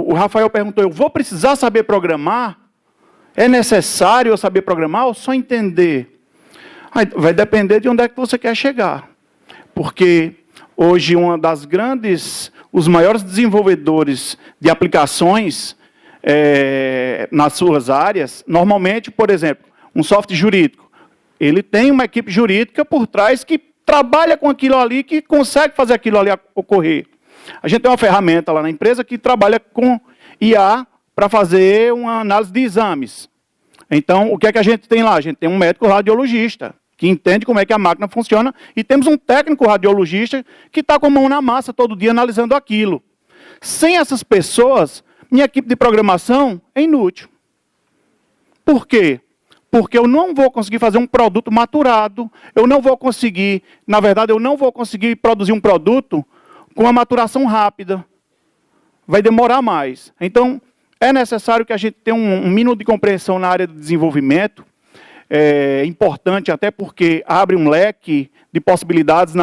o Rafael perguntou, eu vou precisar saber programar? É necessário eu saber programar ou só entender? Vai depender de onde é que você quer chegar. Porque hoje os maiores desenvolvedores de aplicações nas suas áreas, normalmente, por exemplo, um software jurídico, ele tem uma equipe jurídica por trás que trabalha com aquilo ali, que consegue fazer aquilo ali ocorrer. A gente tem uma ferramenta lá na empresa que trabalha com IA para fazer uma análise de exames. Então, o que é que a gente tem lá? A gente tem um médico radiologista, que entende como é que a máquina funciona, e temos um técnico radiologista que está com a mão na massa todo dia analisando aquilo. Sem essas pessoas, minha equipe de programação é inútil. Por quê? Porque eu não vou conseguir fazer um produto maturado, eu não vou conseguir produzir um produto com uma maturação rápida. Vai demorar mais. Então, é necessário que a gente tenha um mínimo de compreensão na área de desenvolvimento. É importante até porque abre um leque de possibilidades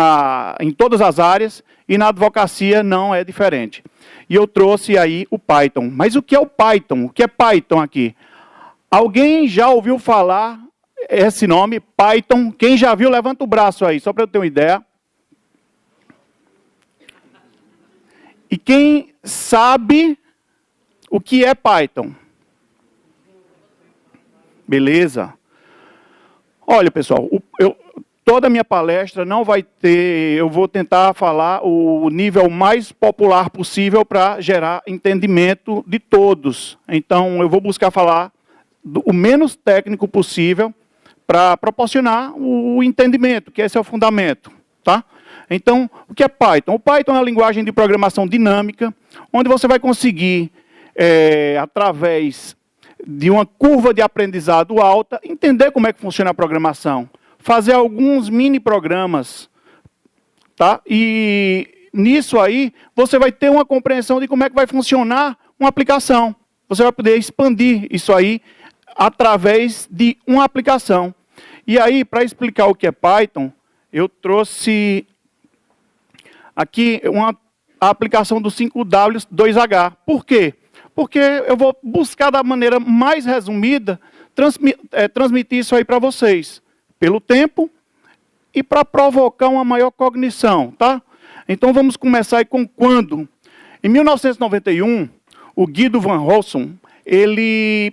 em todas as áreas e na advocacia não é diferente. E eu trouxe aí o Python. Mas o que é o Python? O que é Python aqui? Alguém já ouviu falar esse nome, Python? Quem já viu, levanta o braço aí, só para eu ter uma ideia. E quem sabe o que é Python? Beleza? Olha, pessoal, toda a minha palestra não vai ter... Eu vou tentar falar o nível mais popular possível para gerar entendimento de todos. Então, eu vou buscar falar o menos técnico possível para proporcionar o entendimento, que esse é o fundamento. Tá? Então, o que é Python? O Python é uma linguagem de programação dinâmica, onde você vai conseguir, através de uma curva de aprendizado alta, entender como é que funciona a programação, fazer alguns mini-programas. Tá? E nisso aí, você vai ter uma compreensão de como é que vai funcionar uma aplicação. Você vai poder expandir isso aí através de uma aplicação. E aí, para explicar o que é Python, eu trouxe aqui a aplicação do 5W2H. Por quê? Porque eu vou buscar da maneira mais resumida transmitir isso aí para vocês, pelo tempo e para provocar uma maior cognição. Tá? Então, vamos começar aí com quando. Em 1991, o Guido van Rossum, ele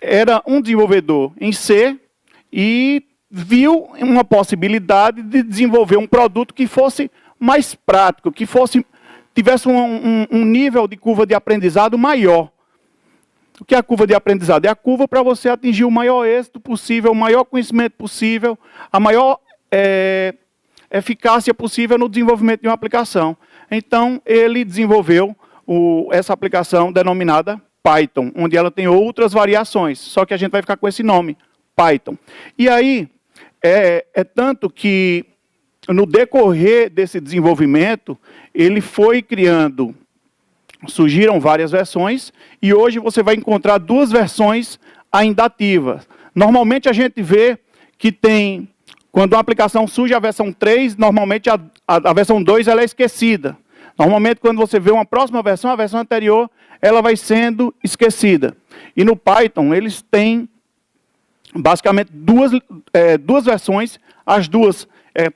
era um desenvolvedor em C e viu uma possibilidade de desenvolver um produto que fosse mais prático, que tivesse um nível de curva de aprendizado maior. O que é a curva de aprendizado? É a curva para você atingir o maior êxito possível, o maior conhecimento possível, a maior eficácia possível no desenvolvimento de uma aplicação. Então, ele desenvolveu essa aplicação denominada Python, onde ela tem outras variações, só que a gente vai ficar com esse nome, Python. E aí, tanto que, no decorrer desse desenvolvimento, ele foi criando, surgiram várias versões, e hoje você vai encontrar duas versões ainda ativas. Normalmente a gente vê que tem, quando uma aplicação surge a versão 3, normalmente a versão 2 ela é esquecida. Normalmente quando você vê uma próxima versão, a versão anterior, ela vai sendo esquecida. E no Python, eles têm basicamente duas versões, as duas,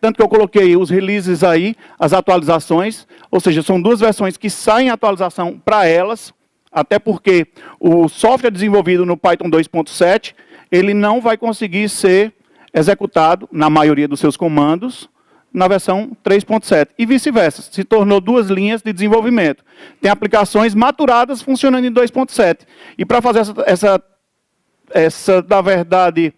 tanto que eu coloquei os releases aí, as atualizações, ou seja, são duas versões que saem atualização para elas, até porque o software desenvolvido no Python 2.7, ele não vai conseguir ser executado, na maioria dos seus comandos, na versão 3.7. E vice-versa, se tornou duas linhas de desenvolvimento. Tem aplicações maturadas funcionando em 2.7. E para fazer essa, na verdade,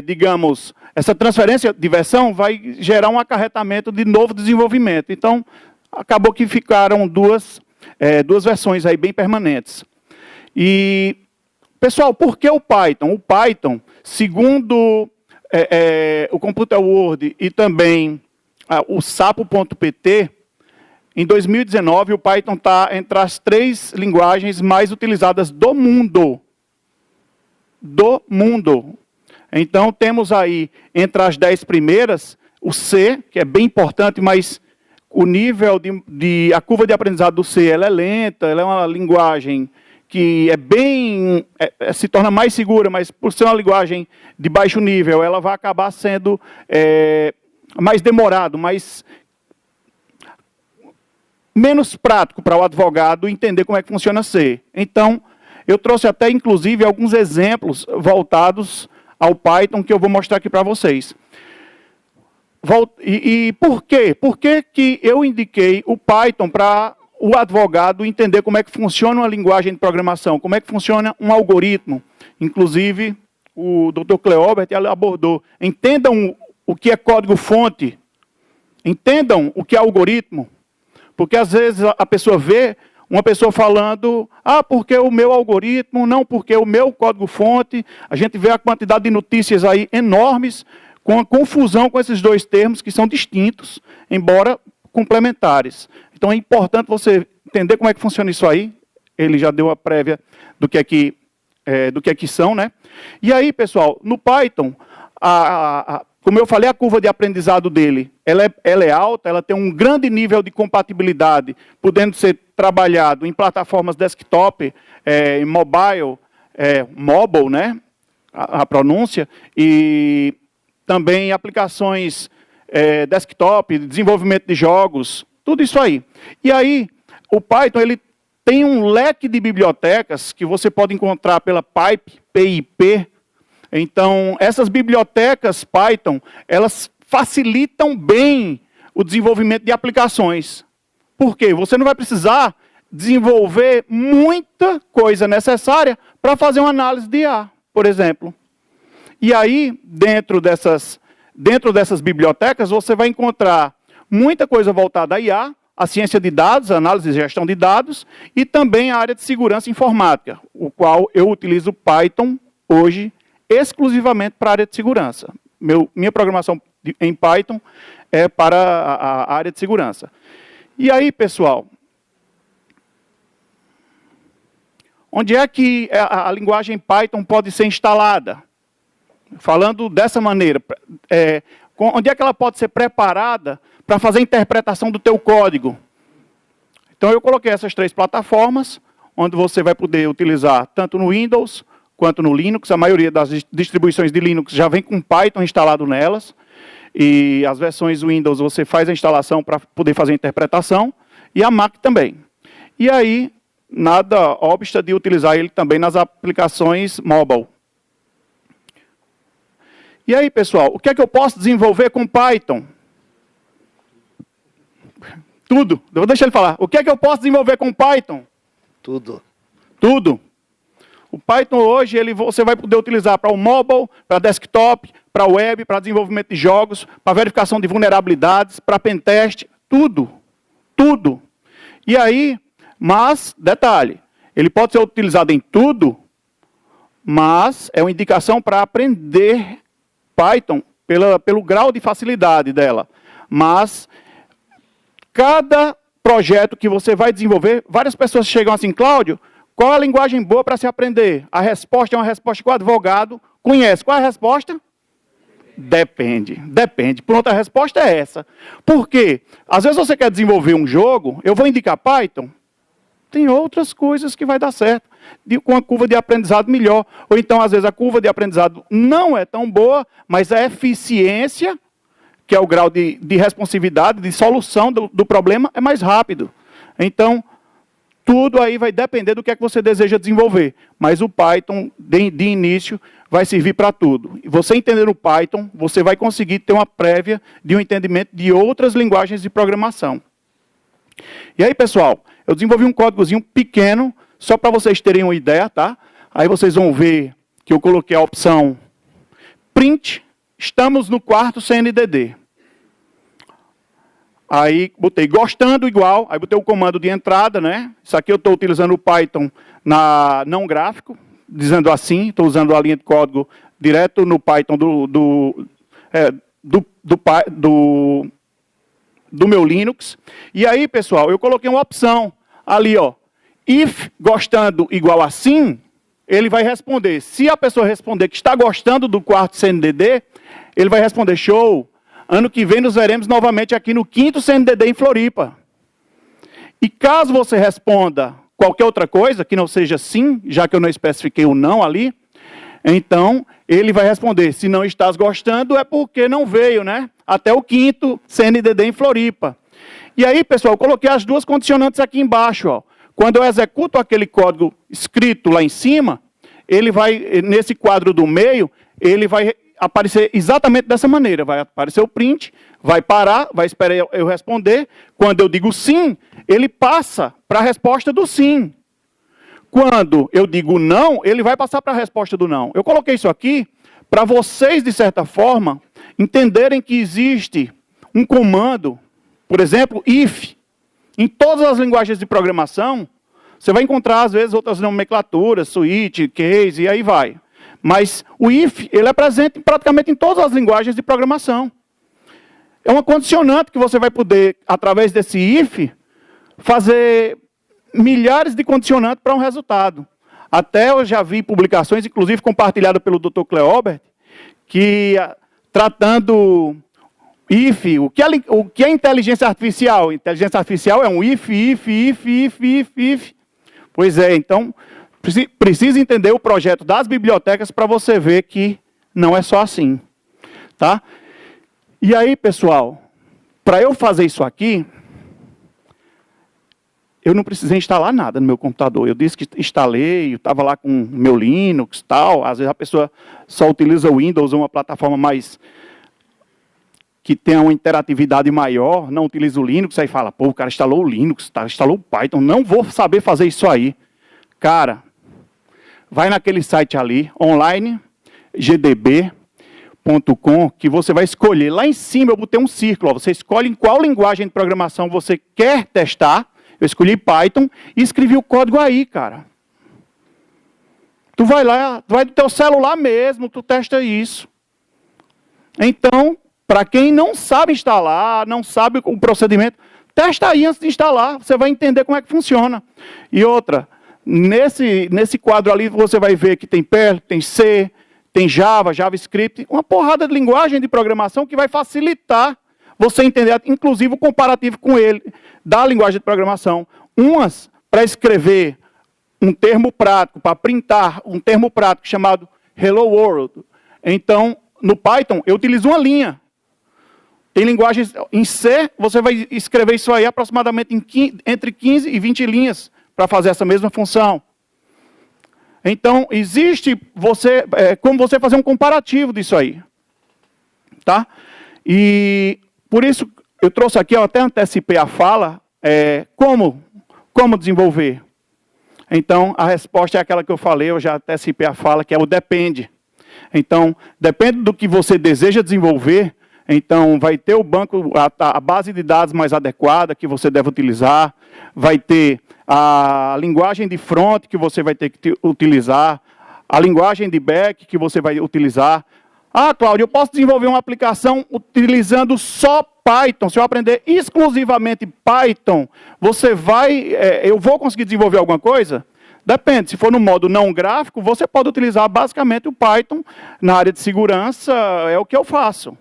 digamos, essa transferência de versão vai gerar um acarretamento de novo desenvolvimento. Então, acabou que ficaram duas versões aí bem permanentes. E, pessoal, por que o Python? O Python, segundo o Computer World e também o Sapo.pt, em 2019, o Python está entre as 3 linguagens mais utilizadas do mundo. Do mundo. Então, temos aí, entre as 10 primeiras, o C, que é bem importante, mas o nível a curva de aprendizado do C ela é lenta, ela é uma linguagem que é bem, se torna mais segura, mas por ser uma linguagem de baixo nível, ela vai acabar sendo mais demorado, menos prático para o advogado entender como é que funciona C. Então, eu trouxe até, inclusive, alguns exemplos voltados ao Python que eu vou mostrar aqui para vocês. E por quê? Por que eu indiquei o Python para o advogado entender como é que funciona uma linguagem de programação, como é que funciona um algoritmo? Inclusive, o Dr. Cleobert abordou. Entendam o que é código-fonte, entendam o que é algoritmo, porque às vezes a pessoa vê uma pessoa falando, porque o meu algoritmo, não porque o meu código-fonte. A gente vê a quantidade de notícias aí enormes, com a confusão com esses dois termos que são distintos, embora complementares. Então é importante você entender como é que funciona isso aí. Ele já deu a prévia do que é que são, né? E aí, pessoal, no Python, como eu falei, a curva de aprendizado dele, ela é alta, ela tem um grande nível de compatibilidade, podendo ser trabalhado em plataformas desktop, em mobile, né? A pronúncia, e também aplicações desktop, desenvolvimento de jogos, tudo isso aí. E aí, o Python ele tem um leque de bibliotecas que você pode encontrar pela PIP. Então, essas bibliotecas Python, elas facilitam bem o desenvolvimento de aplicações. Por quê? Você não vai precisar desenvolver muita coisa necessária para fazer uma análise de IA, por exemplo. E aí, dentro dessas bibliotecas, você vai encontrar muita coisa voltada a IA, a ciência de dados, a análise e gestão de dados, e também a área de segurança informática, o qual eu utilizo Python hoje exclusivamente para a área de segurança. Minha programação em Python é para a área de segurança. E aí, pessoal, onde é que a linguagem Python pode ser instalada? Falando dessa maneira, onde é que ela pode ser preparada para fazer a interpretação do teu código? Então, eu coloquei essas 3 plataformas, onde você vai poder utilizar tanto no Windows quanto no Linux. A maioria das distribuições de Linux já vem com Python instalado nelas. E as versões Windows você faz a instalação para poder fazer a interpretação. E a Mac também. E aí, nada obsta de utilizar ele também nas aplicações mobile. E aí, pessoal, o que é que eu posso desenvolver com Python? Tudo. Eu vou deixar ele falar. O que é que eu posso desenvolver com Python? Tudo. Tudo. O Python hoje você vai poder utilizar para o mobile, para desktop, para web, para desenvolvimento de jogos, para verificação de vulnerabilidades, para pentest, tudo. Tudo. E aí, mas, detalhe, ele pode ser utilizado em tudo, mas é uma indicação para aprender Python pelo grau de facilidade dela. Mas cada projeto que você vai desenvolver, várias pessoas chegam assim, Cláudio, qual é a linguagem boa para se aprender? A resposta é uma resposta que o advogado conhece. Qual é a resposta? Depende. Depende. Pronto, a resposta é essa. Por quê? Às vezes você quer desenvolver um jogo, eu vou indicar Python. Tem outras coisas que vai dar certo, com a curva de aprendizado melhor. Ou então, às vezes, a curva de aprendizado não é tão boa, mas a eficiência, que é o grau de responsividade, de solução do problema, é mais rápido. Então, tudo aí vai depender do que é que você deseja desenvolver. Mas o Python, de início, vai servir para tudo. E você entender o Python, você vai conseguir ter uma prévia de um entendimento de outras linguagens de programação. E aí, pessoal, eu desenvolvi um códigozinho pequeno, só para vocês terem uma ideia, tá? Aí vocês vão ver que eu coloquei a opção print, estamos no quarto CNDD. Aí botei gostando igual, aí botei o comando de entrada, né? Isso aqui eu estou utilizando o Python na não gráfico, dizendo assim, estou usando a linha de código direto no Python do meu Linux. E aí, pessoal, eu coloquei uma opção ali, ó. If gostando igual assim, ele vai responder. Se a pessoa responder que está gostando do quarto CNDD, ele vai responder show. ano que vem nos veremos novamente aqui no 5º CNDD em Floripa. E caso você responda qualquer outra coisa, que não seja sim, já que eu não especifiquei o não ali, então ele vai responder, se não estás gostando é porque não veio, né? Até o 5º CNDD em Floripa. E aí, pessoal, eu coloquei as duas condicionantes aqui embaixo, ó. Quando eu executo aquele código escrito lá em cima, ele vai, nesse quadro do meio, ele vai aparecer exatamente dessa maneira. Vai aparecer o print, vai parar, vai esperar eu responder. Quando eu digo sim, ele passa para a resposta do sim. Quando eu digo não, ele vai passar para a resposta do não. Eu coloquei isso aqui para vocês, de certa forma, entenderem que existe um comando, por exemplo, if. Em todas as linguagens de programação, você vai encontrar, às vezes, outras nomenclaturas, switch, case, e aí vai. Mas o if, ele é presente praticamente em todas as linguagens de programação. É uma condicionante que você vai poder, através desse if, fazer milhares de condicionantes para um resultado. Até eu já vi publicações, inclusive compartilhadas pelo Dr. Cleobert, que tratando if, o que é inteligência artificial? Inteligência artificial é um if. Pois é, então, precisa entender o projeto das bibliotecas para você ver que não é só assim. Tá? E aí, pessoal, para eu fazer isso aqui, eu não precisei instalar nada no meu computador. Eu disse que instalei, eu estava lá com o meu Linux e tal. Às vezes a pessoa só utiliza o Windows ou uma plataforma mais que tenha uma interatividade maior, não utiliza o Linux, aí fala, pô, o cara instalou o Linux, instalou o Python, não vou saber fazer isso aí. Cara, vai naquele site ali, online, gdb.com, que você vai escolher. Lá em cima eu botei um círculo, ó, você escolhe em qual linguagem de programação você quer testar. Eu escolhi Python e escrevi o código aí, cara. Tu vai lá, tu vai do teu celular mesmo, tu testa isso. Então, para quem não sabe instalar, não sabe o procedimento, testa aí antes de instalar, você vai entender como é que funciona. E outra, nesse quadro ali você vai ver que tem Perl, tem C, tem Java, JavaScript, uma porrada de linguagem de programação que vai facilitar você entender, inclusive o comparativo com ele, da linguagem de programação. Umas para escrever um termo prático, para printar um termo prático chamado Hello World. Então, no Python, eu utilizo uma linha. Tem linguagens em C, você vai escrever isso aí aproximadamente entre 15 e 20 linhas para fazer essa mesma função. Então, existe como você fazer um comparativo disso aí. Tá? E por isso eu trouxe aqui, eu até antecipei a fala, como desenvolver. Então, a resposta é aquela que eu falei, eu já antecipei a fala, que é o depende. Então, depende do que você deseja desenvolver. Então, vai ter o banco, a base de dados mais adequada que você deve utilizar, vai ter a linguagem de front que você vai ter que utilizar, a linguagem de back que você vai utilizar. Ah, Cláudio, eu posso desenvolver uma aplicação utilizando só Python. Se eu aprender exclusivamente Python, eu vou conseguir desenvolver alguma coisa? Depende, se for no modo não gráfico, você pode utilizar basicamente o Python na área de segurança, é o que eu faço.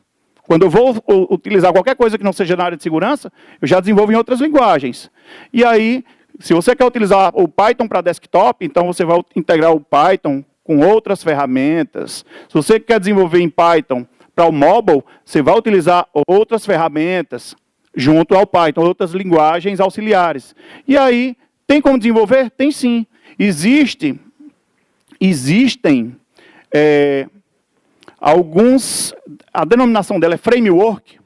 Quando eu vou utilizar qualquer coisa que não seja na área de segurança, eu já desenvolvo em outras linguagens. E aí, se você quer utilizar o Python para desktop, então você vai integrar o Python com outras ferramentas. Se você quer desenvolver em Python para o mobile, você vai utilizar outras ferramentas junto ao Python, outras linguagens auxiliares. E aí, tem como desenvolver? Tem sim. Existem a denominação dela é framework,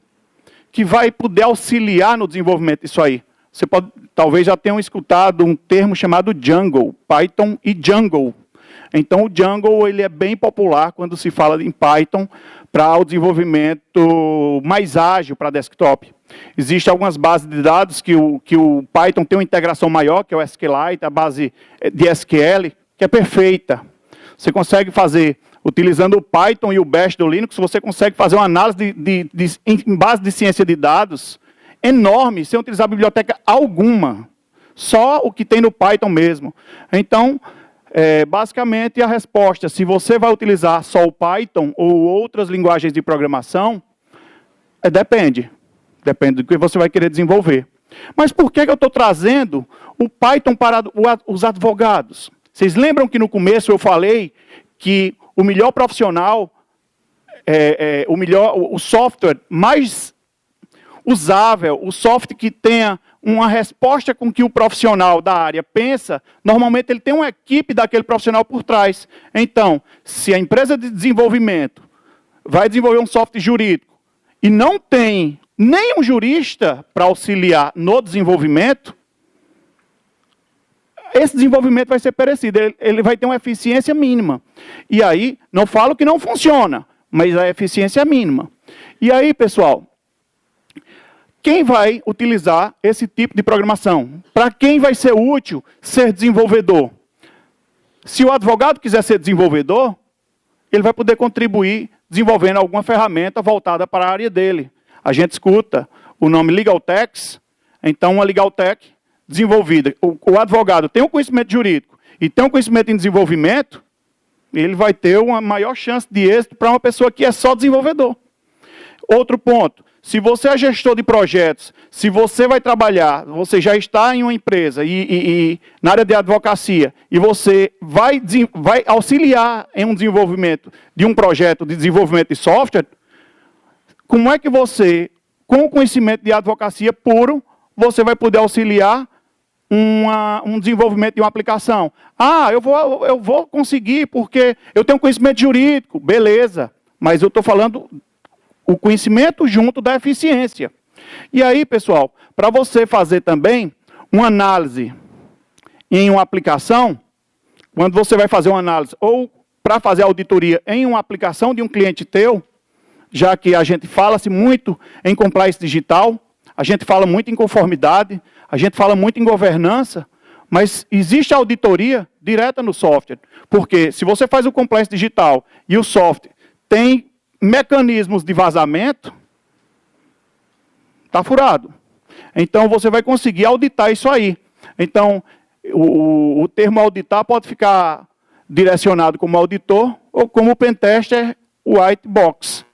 que vai poder auxiliar no desenvolvimento disso aí. Você talvez já tenham escutado um termo chamado Django, Python e Django. Então, o Django ele é bem popular quando se fala em Python para o desenvolvimento mais ágil para desktop. Existem algumas bases de dados que o Python tem uma integração maior, que é o SQLite, a base de SQL, que é perfeita. Você consegue fazer, utilizando o Python e o Bash do Linux, você consegue fazer uma análise em base de ciência de dados enorme, sem utilizar biblioteca alguma. Só o que tem no Python mesmo. Então, basicamente, a resposta, se você vai utilizar só o Python ou outras linguagens de programação, Depende. Depende do que você vai querer desenvolver. Mas por que eu estou trazendo o Python para os advogados? Vocês lembram que no começo eu falei que o melhor profissional, o software mais usável, o software que tenha uma resposta com que o profissional da área pensa, normalmente ele tem uma equipe daquele profissional por trás. Então, se a empresa de desenvolvimento vai desenvolver um software jurídico e não tem nenhum jurista para auxiliar no desenvolvimento, esse desenvolvimento vai ser perecido, ele vai ter uma eficiência mínima. E aí, não falo que não funciona, mas a eficiência é mínima. E aí, pessoal, quem vai utilizar esse tipo de programação? Para quem vai ser útil ser desenvolvedor? Se o advogado quiser ser desenvolvedor, ele vai poder contribuir desenvolvendo alguma ferramenta voltada para a área dele. A gente escuta o nome LegalTechs, então uma LegalTech desenvolvida. O advogado tem um conhecimento jurídico e tem um conhecimento em desenvolvimento, ele vai ter uma maior chance de êxito para uma pessoa que é só desenvolvedor. Outro ponto, se você é gestor de projetos, se você vai trabalhar, você já está em uma empresa e na área de advocacia, e você vai auxiliar em um desenvolvimento de um projeto de desenvolvimento de software, como é que você, com o conhecimento de advocacia puro, você vai poder auxiliar um desenvolvimento de uma aplicação? Ah, eu vou conseguir porque eu tenho conhecimento jurídico, beleza, mas eu estou falando o conhecimento junto da eficiência. E aí, pessoal, para você fazer também uma análise em uma aplicação, quando você vai fazer uma análise, ou para fazer auditoria em uma aplicação de um cliente teu, já que a gente fala-se muito em compliance digital, a gente fala muito em conformidade, a gente fala muito em governança, mas existe auditoria direta no software. Porque se você faz o compliance digital e o software tem mecanismos de vazamento, está furado. Então, você vai conseguir auditar isso aí. Então, o termo auditar pode ficar direcionado como auditor ou como pentester white box.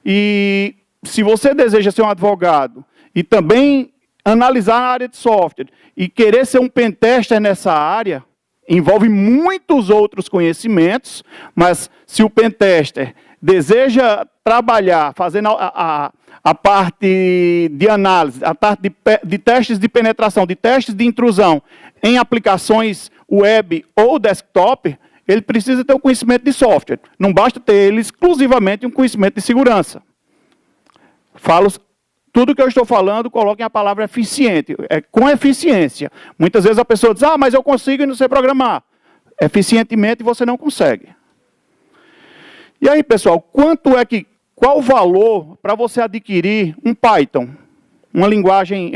E se você deseja ser um advogado e também analisar a área de software e querer ser um pentester nessa área, envolve muitos outros conhecimentos, mas se o pentester deseja trabalhar fazendo a parte de análise, a parte de testes de penetração, de testes de intrusão em aplicações web ou desktop, ele precisa ter o conhecimento de software. Não basta ter ele exclusivamente um conhecimento de segurança. Tudo que eu estou falando, coloquem a palavra eficiente. É com eficiência. Muitas vezes a pessoa diz, mas eu consigo e não sei programar. Eficientemente você não consegue. E aí, pessoal, qual o valor para você adquirir um Python? Uma linguagem,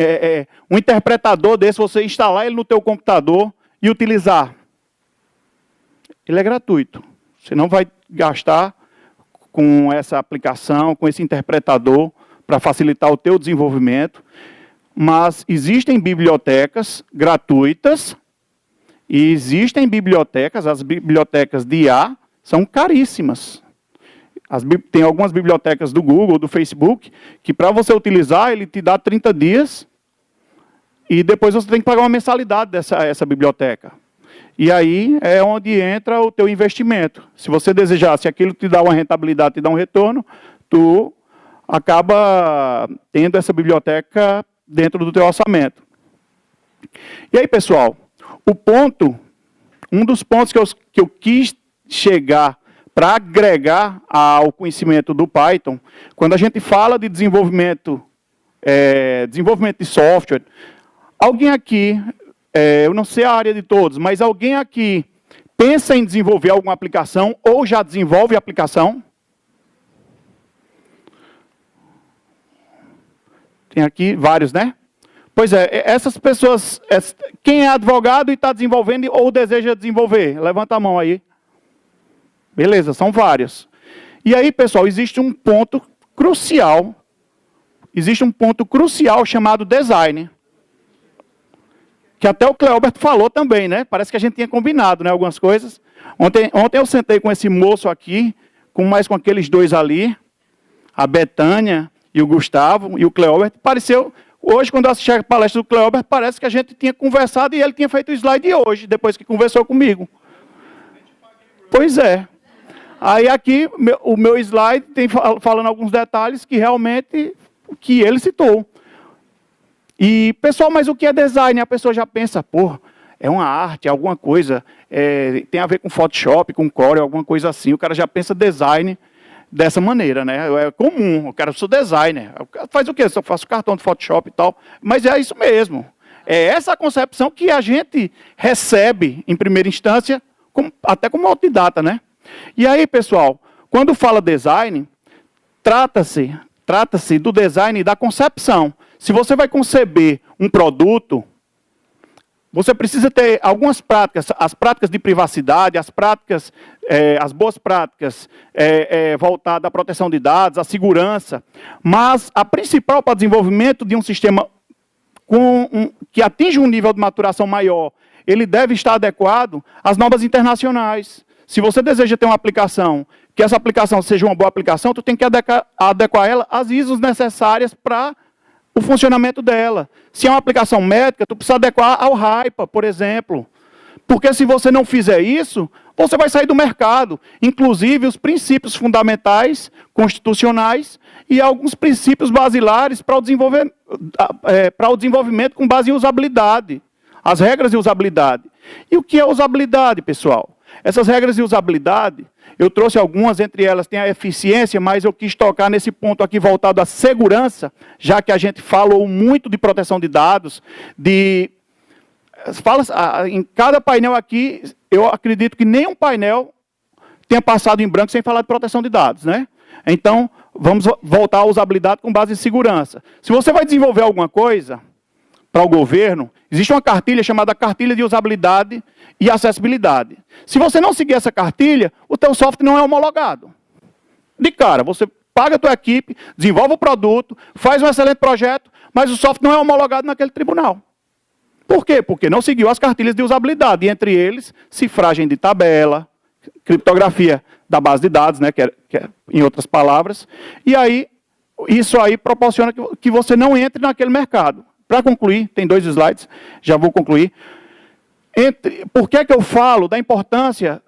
um interpretador desse, você instalar ele no teu computador e utilizar. Ele é gratuito. Você não vai gastar com essa aplicação, com esse interpretador, para facilitar o teu desenvolvimento. Mas existem bibliotecas gratuitas e existem bibliotecas, as bibliotecas de IA são caríssimas. Tem algumas bibliotecas do Google, do Facebook, que para você utilizar, ele te dá 30 dias e depois você tem que pagar uma mensalidade dessa biblioteca. E aí é onde entra o teu investimento. Se você desejar, se aquilo te dá uma rentabilidade, te dá um retorno, tu acaba tendo essa biblioteca dentro do teu orçamento. E aí, pessoal, um dos pontos que eu quis chegar para agregar ao conhecimento do Python, quando a gente fala de desenvolvimento de software, alguém aqui, eu não sei a área de todos, mas alguém aqui pensa em desenvolver alguma aplicação ou já desenvolve aplicação? Tem aqui vários, né? Pois é, essas pessoas, quem é advogado e está desenvolvendo ou deseja desenvolver? Levanta a mão aí. Beleza, são vários. E aí, pessoal, existe um ponto crucial. Existe um ponto crucial chamado design. Que até o Cleoberto falou também, né? Parece que a gente tinha combinado, né? Algumas coisas. Ontem eu sentei com esse moço aqui, com aqueles dois ali, a Betânia e o Gustavo e o Cleobert, pareceu, hoje quando eu assisti a palestra do Cleobert, parece que a gente tinha conversado e ele tinha feito o slide de hoje, depois que conversou comigo. Pois é. Aí aqui, o meu slide tem falando alguns detalhes que realmente, que ele citou. E, pessoal, mas o que é design? A pessoa já pensa, pô, é uma arte, é alguma coisa, tem a ver com Photoshop, com Corel, alguma coisa assim. O cara já pensa design dessa maneira, né? É comum, o cara sou designer. Faz o quê? Eu faço cartão de Photoshop e tal. Mas é isso mesmo. É essa concepção que a gente recebe, em primeira instância, até como autodidata, né? E aí, pessoal, quando fala design, trata-se do design da concepção. Se você vai conceber um produto, você precisa ter algumas práticas, as práticas de privacidade, as boas práticas voltadas à proteção de dados, à segurança, mas a principal para o desenvolvimento de um sistema que atinge um nível de maturação maior, ele deve estar adequado às normas internacionais. Se você deseja ter uma aplicação, que essa aplicação seja uma boa aplicação, tu tem que adequar ela às ISOs necessárias para o funcionamento dela. Se é uma aplicação médica, tu precisa adequar ao HIPAA, por exemplo. Porque se você não fizer isso, você vai sair do mercado. Inclusive os princípios fundamentais, constitucionais, e alguns princípios basilares para o desenvolvimento com base em usabilidade. As regras de usabilidade. E o que é usabilidade, pessoal? Essas regras de usabilidade, eu trouxe algumas, entre elas tem a eficiência, mas eu quis tocar nesse ponto aqui voltado à segurança, já que a gente falou muito de proteção de dados, em cada painel aqui, eu acredito que nenhum painel tenha passado em branco sem falar de proteção de dados, né? Então, vamos voltar à usabilidade com base em segurança. Se você vai desenvolver alguma coisa para o governo, existe uma cartilha chamada Cartilha de Usabilidade e Acessibilidade. Se você não seguir essa cartilha, o teu software não é homologado. De cara, você paga a tua equipe, desenvolve o produto, faz um excelente projeto, mas o software não é homologado naquele tribunal. Por quê? Porque não seguiu as cartilhas de usabilidade, e entre eles, cifragem de tabela, criptografia da base de dados, né, que é, em outras palavras, e aí, isso aí proporciona que você não entre naquele mercado. Para concluir, tem 2 slides, já vou concluir. Por que eu falo da importância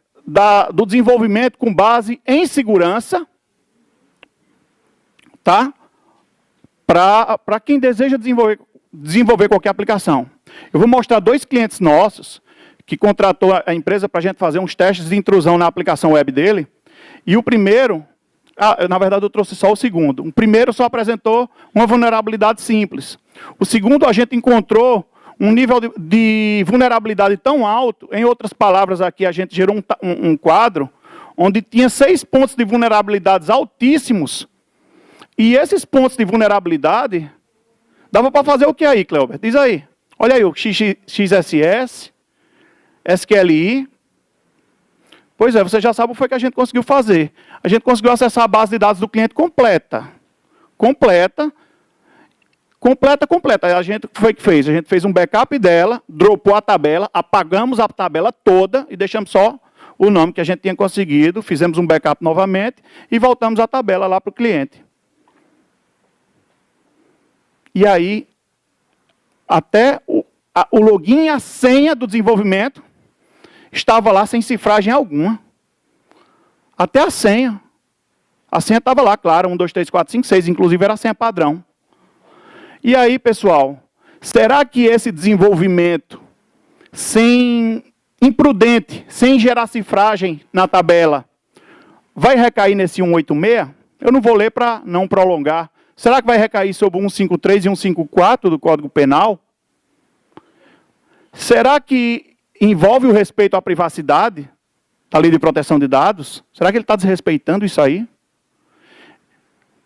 do desenvolvimento com base em segurança, tá? Para quem deseja desenvolver qualquer aplicação. Eu vou mostrar 2 clientes nossos, que contratou a empresa para a gente fazer uns testes de intrusão na aplicação web dele. E o primeiro, na verdade eu trouxe só o segundo. O primeiro só apresentou uma vulnerabilidade simples. O segundo, a gente encontrou um nível de vulnerabilidade tão alto, em outras palavras aqui, a gente gerou um quadro, onde tinha 6 pontos de vulnerabilidades altíssimos, e esses pontos de vulnerabilidade, dava para fazer o que aí, Cleobert? Diz aí. Olha aí, o XSS, SQLI. Pois é, você já sabe o que foi que a gente conseguiu fazer. A gente conseguiu acessar a base de dados do cliente completa. Completa. A gente foi que fez? A gente fez um backup dela, dropou a tabela, apagamos a tabela toda e deixamos só o nome que a gente tinha conseguido, fizemos um backup novamente e voltamos a tabela lá para o cliente. E aí, até o login e a senha do desenvolvimento estava lá sem cifragem alguma. Até a senha. A senha estava lá, claro, 1, 2, 3, 4, 5, 6, inclusive era a senha padrão. E aí, pessoal, será que esse desenvolvimento imprudente, sem gerar cifragem na tabela, vai recair nesse 186? Eu não vou ler para não prolongar. Será que vai recair sobre o 153 e 154 do Código Penal? Será que envolve o respeito à privacidade da Lei de Proteção de Dados? Será que ele está desrespeitando isso aí?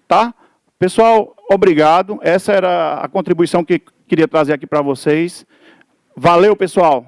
Tá? Pessoal, obrigado. Essa era a contribuição que queria trazer aqui para vocês. Valeu, pessoal.